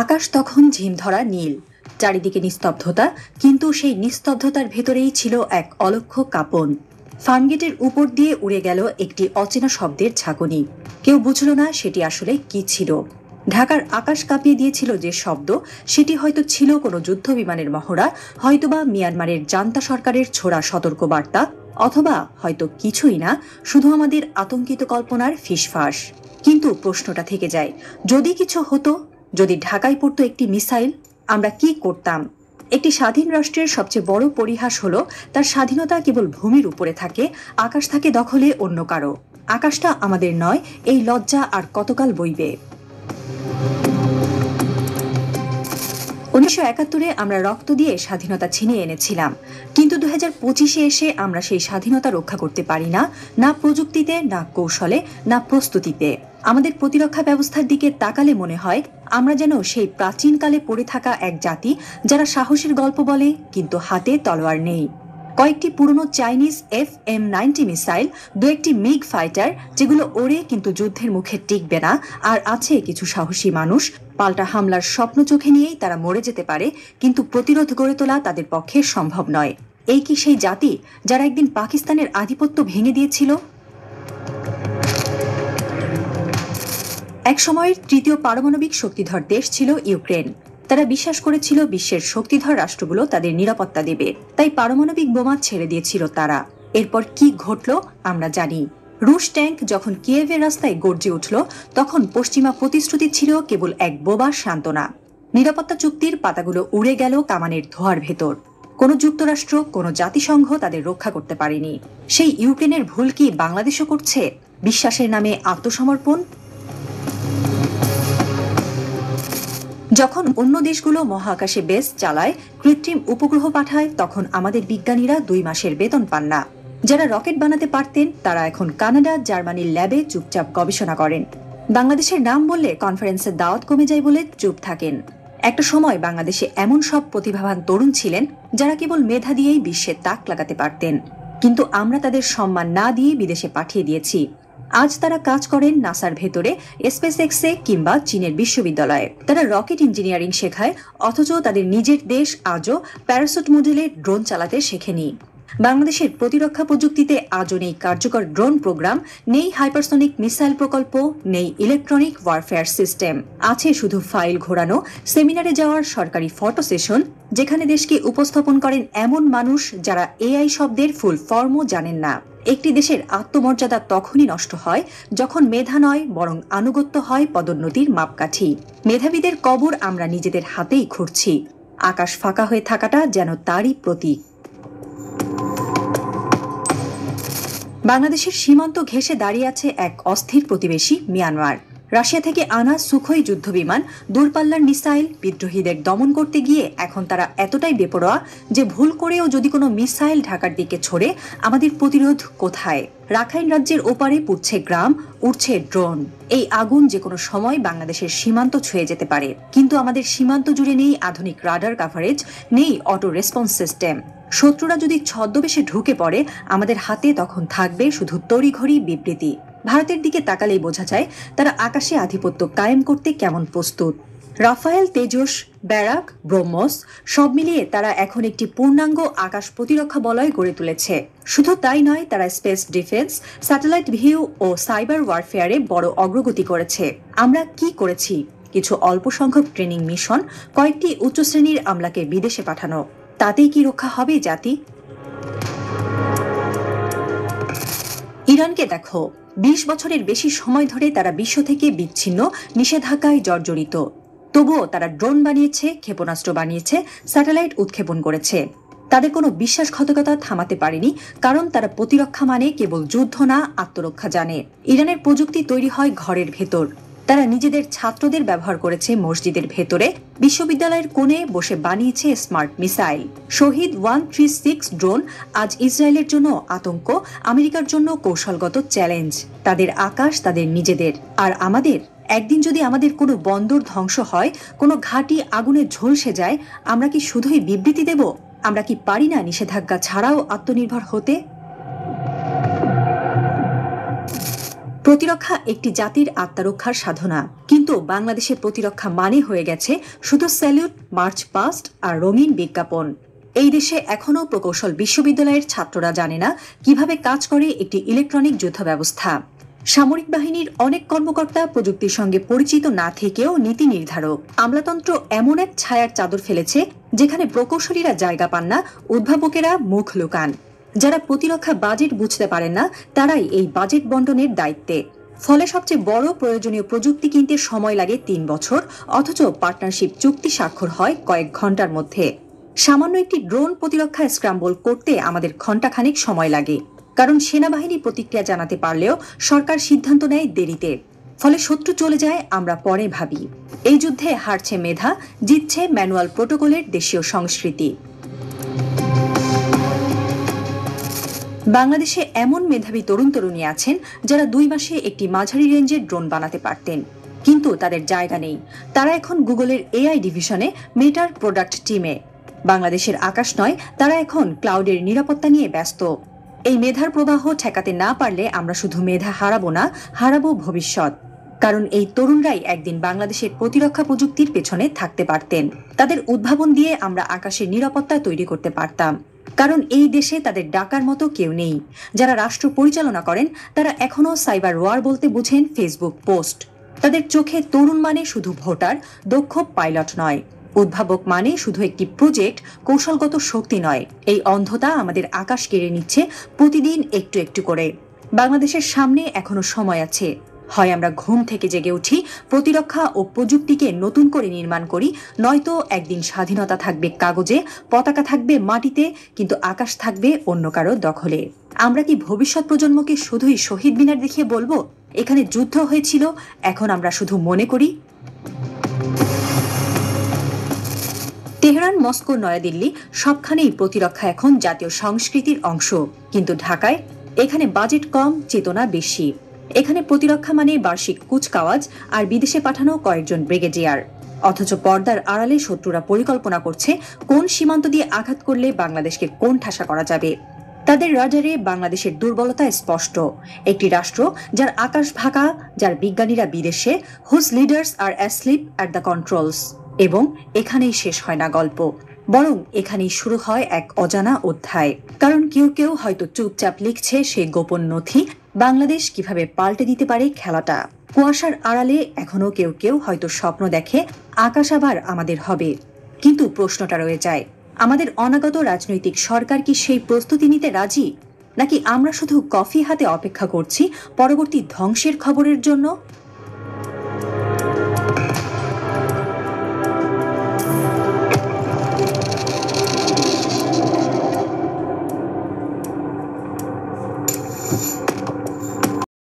আকাশ তখন ঝিমধরা নীল, চারিদিকে নিস্তব্ধতা, কিন্তু সেই নিস্তব্ধতার ভেতরেই ছিল এক অলক্ষ্য কাঁপন। ফার্মগেটের উপর দিয়ে উড়ে গেল একটি অচেনা শব্দের ঝাঁকুনি। কেউ বুঝল না সেটি আসলে কি ছিল। ঢাকার আকাশ কাঁপিয়ে দিয়েছিল যে শব্দ, সেটি হয়তো ছিল কোনো যুদ্ধ বিমানের মহড়া, হয়তোবা মিয়ানমারের জান্তা সরকারের ছোড়া সতর্কবার্তা, অথবা হয়তো কিছুই না, শুধু আমাদের আতঙ্কিত কল্পনার ফিসফাস। কিন্তু প্রশ্নটা থেকে যায়, যদি কিছু হতো, যদি ঢাকায় পড়তো একটি মিসাইল, আমরা কি করতাম? একটি স্বাধীন রাষ্ট্রের সবচেয়ে বড় পরিহাস হলো তার স্বাধীনতা কেবল ভূমির উপরে থাকে, আকাশ থাকে দখলে অন্য কারো। আকাশটা আমাদের নয়, এই লজ্জা আর কতকাল বইবে? 1971-এ আমরা রক্ত দিয়ে স্বাধীনতা ছিনিয়ে এনেছিলাম, কিন্তু 2025-এ এসে আমরা সেই স্বাধীনতা রক্ষা করতে পারি না, না প্রযুক্তিতে, না কৌশলে, না প্রস্তুতিতে। আমাদের প্রতিরক্ষা ব্যবস্থার দিকে তাকালে মনে হয় আমরা যেন সেই প্রাচীনকালে পড়ে থাকা এক জাতি, যারা সাহসের গল্প বলে কিন্তু হাতে তলোয়ার নেই। কয়েকটি পুরনো চাইনিজ FM-90 মিসাইল, দু একটি মিগ ফাইটার যেগুলো ওড়ে কিন্তু যুদ্ধের মুখে টিকবে না, আর আছে কিছু সাহসী মানুষ, পাল্টা হামলার স্বপ্ন চোখে নিয়েই তারা মরে যেতে পারে, কিন্তু প্রতিরোধ গড়ে তোলা তাদের পক্ষে সম্ভব নয়। এই কি সেই জাতি যারা একদিন পাকিস্তানের আধিপত্য ভেঙে দিয়েছিল? এক সময়ের তৃতীয় পারমাণবিক শক্তিধর দেশ ছিল ইউক্রেন। তারা বিশ্বাস করেছিল বিশ্বের শক্তিধর রাষ্ট্রগুলো তাদের নিরাপত্তা দেবে, তাই পারমাণবিক বোমা ছেড়ে দিয়েছিল তারা। এরপর কি ঘটল আমরা জানি। রুশ ট্যাঙ্ক যখন কিয়েভের রাস্তায় গর্জে উঠল, তখন পশ্চিমা প্রতিশ্রুতি ছিল কেবল এক বোবার সান্ত্বনা। নিরাপত্তা চুক্তির পাতাগুলো উড়ে গেল কামানের ধোঁয়ার ভেতর। কোনো যুক্তরাষ্ট্র, কোনো জাতিসংঘ তাদের রক্ষা করতে পারেনি। সেই ইউক্রেনের ভুল কি বাংলাদেশও করছে? বিশ্বাসের নামে আত্মসমর্পণ। যখন অন্য দেশগুলো মহাকাশে বেস চালায়, কৃত্রিম উপগ্রহ পাঠায়, তখন আমাদের বিজ্ঞানীরা 2 মাসের বেতন পান না। যারা রকেট বানাতে পারতেন তারা এখন কানাডা, জার্মানির ল্যাবে চুপচাপ গবেষণা করেন। বাংলাদেশের নাম বললে কনফারেন্সের দাওয়াত কমে যায় বলে চুপ থাকেন। একটা সময় বাংলাদেশে এমন সব প্রতিভাবান তরুণ ছিলেন যারা কেবল মেধা দিয়েই বিশ্বে তাক লাগাতে পারতেন, কিন্তু আমরা তাদের সম্মান না দিয়ে বিদেশে পাঠিয়ে দিয়েছি। আজ তারা কাজ করেন নাসার ভেতরে, স্পেসএক্সে কিংবা চীনের বিশ্ববিদ্যালয়ে। তারা রকেট ইঞ্জিনিয়ারিং শেখায়, অথচ তাদের নিজের দেশ আজও প্যারাসুট মডেলে ড্রোন চালাতে শেখেনি। বাংলাদেশের প্রতিরক্ষা প্রযুক্তিতে আজও নেই কার্যকর ড্রোন প্রোগ্রাম, নেই হাইপারসনিক মিসাইল প্রকল্প, নেই ইলেকট্রনিক ওয়ারফেয়ার সিস্টেম। আছে শুধু ফাইল ঘোরানো, সেমিনারে যাওয়ার সরকারি ফটো সেশন, যেখানে দেশকে উপস্থাপন করেন এমন মানুষ যারা AI শব্দের ফুল ফর্মও জানেন না। একটি দেশের আত্মমর্যাদা তখনই নষ্ট হয় যখন মেধা নয়, বরং আনুগত্য হয় পদোন্নতির মাপকাঠি। মেধাবীদের কবর আমরা নিজেদের হাতেই খুঁড়ছি। আকাশ ফাঁকা হয়ে থাকাটা যেন তারই প্রতীক। বাংলাদেশের সীমান্ত ঘেঁষে দাঁড়িয়ে আছে এক অস্থির প্রতিবেশী মিয়ানমার। রাশিয়া থেকে আনা সুখোই যুদ্ধবিমান, দূরপাল্লার মিসাইল, বিদ্রোহীদের দমন করতে গিয়ে এখন তারা এতটাই বেপরোয়া যে ভুল করেও যদি কোনো মিসাইল ঢাকার দিকে ছড়ে, আমাদের প্রতিরোধ কোথায়? রাখাইন রাজ্যের ওপারে পুড়ছে গ্রাম, উড়ছে ড্রোন। এই আগুন যে কোনো সময় বাংলাদেশের সীমান্ত ছুঁয়ে যেতে পারে, কিন্তু আমাদের সীমান্ত জুড়ে নেই আধুনিক রাডার কাভারেজ, নেই অটো রেসপন্স সিস্টেম। শত্রুরা যদি ছদ্মবেশে ঢুকে পড়ে, আমাদের হাতে তখন থাকবে শুধু তড়িঘড়ি বিবৃতি। ভারতের দিকে তাকালেই বোঝা যায় তারা আকাশে আধিপত্য কায়েম করতে কেমন প্রস্তুত। রাফায়েল, তেজস, ব্যারাক, ব্রহ্মস সব মিলিয়ে তারা এখন একটি পূর্ণাঙ্গ আকাশ প্রতিরক্ষা বলয় গড়ে তুলেছে। শুধু তাই নয়, তারা স্পেস ডিফেন্স, স্যাটেলাইট ভিউ ও সাইবার ওয়ারফেয়ারে বড় অগ্রগতি করেছে। আমরা কি করেছি? কিছু অল্প সংখ্যক ট্রেনিং মিশন, কয়েকটি উচ্চশ্রেণীর আমলাকে বিদেশে পাঠানো। তাতেই কি রক্ষা হবে জাতি? ইরানকে দেখো, 20 বছরের বেশি সময় ধরে তারা বিশ্ব থেকে বিচ্ছিন্ন, নিষেধাজ্ঞায় জর্জরিত। তবুও তারা ড্রোন বানিয়েছে, ক্ষেপণাস্ত্র বানিয়েছে, স্যাটেলাইট উৎক্ষেপণ করেছে। তাদের কোনো বিশ্বাসঘাতকতা থামাতে পারেনি, কারণ তারা প্রতিরক্ষা মানে কেবল যুদ্ধ না, আত্মরক্ষা জানে। ইরানের প্রযুক্তি তৈরি হয় ঘরের ভেতর। তারা নিজেদের ছাত্রদের ব্যবহার করেছে মসজিদের ভেতরে, বিশ্ববিদ্যালয়ের কোণে বসে বানিয়েছে স্মার্ট মিসাইল। শহীদ 136 ড্রোন আজ ইসরায়েলের জন্য আতঙ্ক, আমেরিকার জন্য কৌশলগত চ্যালেঞ্জ। তাদের আকাশ তাদের নিজেদের, আর আমাদের। একদিন যদি আমাদের কোনো বন্দর ধ্বংস হয়, কোনো ঘাঁটি আগুনে ঝলসে যায়, আমরা কি শুধুই বিবৃতি দেব? আমরা কি পারি না নিষেধাজ্ঞা ছাড়াও আত্মনির্ভর হতে? প্রতিরক্ষা একটি জাতির আত্মরক্ষার সাধনা, কিন্তু বাংলাদেশে প্রতিরক্ষা মানে হয়ে গেছে শুধু স্যালুট, মার্চ পাস্ট আর রঙিন বিজ্ঞাপন। এই দেশে এখনও প্রকৌশল বিশ্ববিদ্যালয়ের ছাত্ররা জানে না কিভাবে কাজ করে একটি ইলেকট্রনিক যুদ্ধ ব্যবস্থা। সামরিক বাহিনীর অনেক কর্মকর্তা প্রযুক্তির সঙ্গে পরিচিত না থেকেও নীতি নির্ধারক। আমলাতন্ত্র এমন এক ছায়ার চাদর ফেলেছে যেখানে প্রকৌশলীরা জায়গা পান না, উদ্ভাবকেরা মুখ লুকান। যারা প্রতিরক্ষা বাজেট বুঝতে পারেন না তারাই এই বাজেট বণ্টনের দায়িত্বে। ফলে সবচেয়ে বড় প্রয়োজনীয় প্রযুক্তি কিনতে সময় লাগে ৩ বছর, অথচ পার্টনারশিপ চুক্তি স্বাক্ষর হয় কয়েক ঘন্টার মধ্যে। সামান্য একটি ড্রোন প্রতিরক্ষা স্ক্রাম্বল করতে আমাদের ঘণ্টাখানেক সময় লাগে, কারণ সেনাবাহিনী প্রতিক্রিয়া জানাতে পারলেও সরকার সিদ্ধান্ত নেয় দেরিতে। ফলে শত্রু চলে যায়, আমরা পরে ভাবি। এই যুদ্ধে হারছে মেধা, জিতছে ম্যানুয়াল প্রোটোকলের দেশীয় সংস্কৃতি। বাংলাদেশে এমন মেধাবী তরুণ তরুণী আছেন যারা 2 মাসে একটি মাঝারি রেঞ্জের ড্রোন বানাতে পারতেন, কিন্তু তাদের জায়গা নেই। তারা এখন গুগলের এআই ডিভিশনে, মেটার প্রোডাক্ট টিমে। বাংলাদেশের আকাশ নয়, তারা এখন ক্লাউডের নিরাপত্তা নিয়ে ব্যস্ত। এই মেধার প্রবাহ ঠেকাতে না পারলে আমরা শুধু মেধা হারাবো না, হারাবো ভবিষ্যৎ। কারণ এই তরুণরাই একদিন বাংলাদেশের প্রতিরক্ষা প্রযুক্তির পেছনে থাকতে পারতেন। তাদের উদ্ভাবন দিয়ে আমরা আকাশের নিরাপত্তা তৈরি করতে পারতাম। কারণ এই দেশে তাদের ডাকার মতো কেউ নেই। যারা রাষ্ট্র পরিচালনা করেন তারা এখনো সাইবার ওয়ার বলতে বুঝেন ফেসবুক পোস্ট। তাদের চোখে তরুণ মানে শুধু ভোটার, দক্ষ পাইলট নয়। উদ্ভাবক মানে শুধু একটি প্রজেক্ট, কৌশলগত শক্তি নয়। এই অন্ধতা আমাদের আকাশ কেড়ে নিচ্ছে প্রতিদিন একটু একটু করে। বাংলাদেশের সামনে এখনো সময় আছে। হয় আমরা ঘুম থেকে জেগে উঠি, প্রতিরক্ষা ও প্রযুক্তিকে নতুন করে নির্মাণ করি, নয়তো একদিন স্বাধীনতা থাকবে কাগজে, পতাকা থাকবে মাটিতে, কিন্তু আকাশ থাকবে অন্য কারো দখলে। আমরা কি ভবিষ্যৎ প্রজন্মকে শুধুই শহীদ মিনার দেখিয়ে বলবো এখানে যুদ্ধ হয়েছিল, এখন আমরা শুধু মনে করি? তেহরান, মস্কো, নয়াদিল্লি সবখানেই প্রতিরক্ষা এখন জাতীয় সংস্কৃতির অংশ, কিন্তু ঢাকায় এখানে বাজেট কম, চেতনা বেশি। এখানে প্রতিরক্ষা মানে বার্ষিক কুচকাওয়াজ আর বিদেশে পাঠানো কয়েকজন ব্রিগেডিয়ার। অথচ পর্দার আড়ালে শত্রুরা পরিকল্পনা করছে কোন সীমান্ত দিয়ে আঘাত করলে বাংলাদেশকে কোন ঠাসা করা যাবে। তাদের রাডারে বাংলাদেশের দুর্বলতা স্পষ্ট। একটি রাষ্ট্র যার আকাশ ভাঙা, যার বিজ্ঞানীরা বিদেশে, whose leaders are asleep at the controls. এবং এখানেই শেষ হয় না গল্প, বরং এখানেই শুরু হয় এক অজানা অধ্যায়। কারণ কেউ কেউ হয়তো চুপচাপ লিখছে সেই গোপন নথি, বাংলাদেশ কিভাবে পাল্টে দিতে পারে খেলাটা। কুয়াশার আড়ালে এখনো কেউ কেউ হয়তো স্বপ্ন দেখে আকাশ আবার আমাদের হবে। কিন্তু প্রশ্নটা রয়ে যায়, আমাদের অনাগত রাজনৈতিক সরকার কি সেই প্রস্তুতি নিতে রাজি, নাকি আমরা শুধু কফি হাতে অপেক্ষা করছি পরবর্তী ধ্বংসের খবরের জন্য?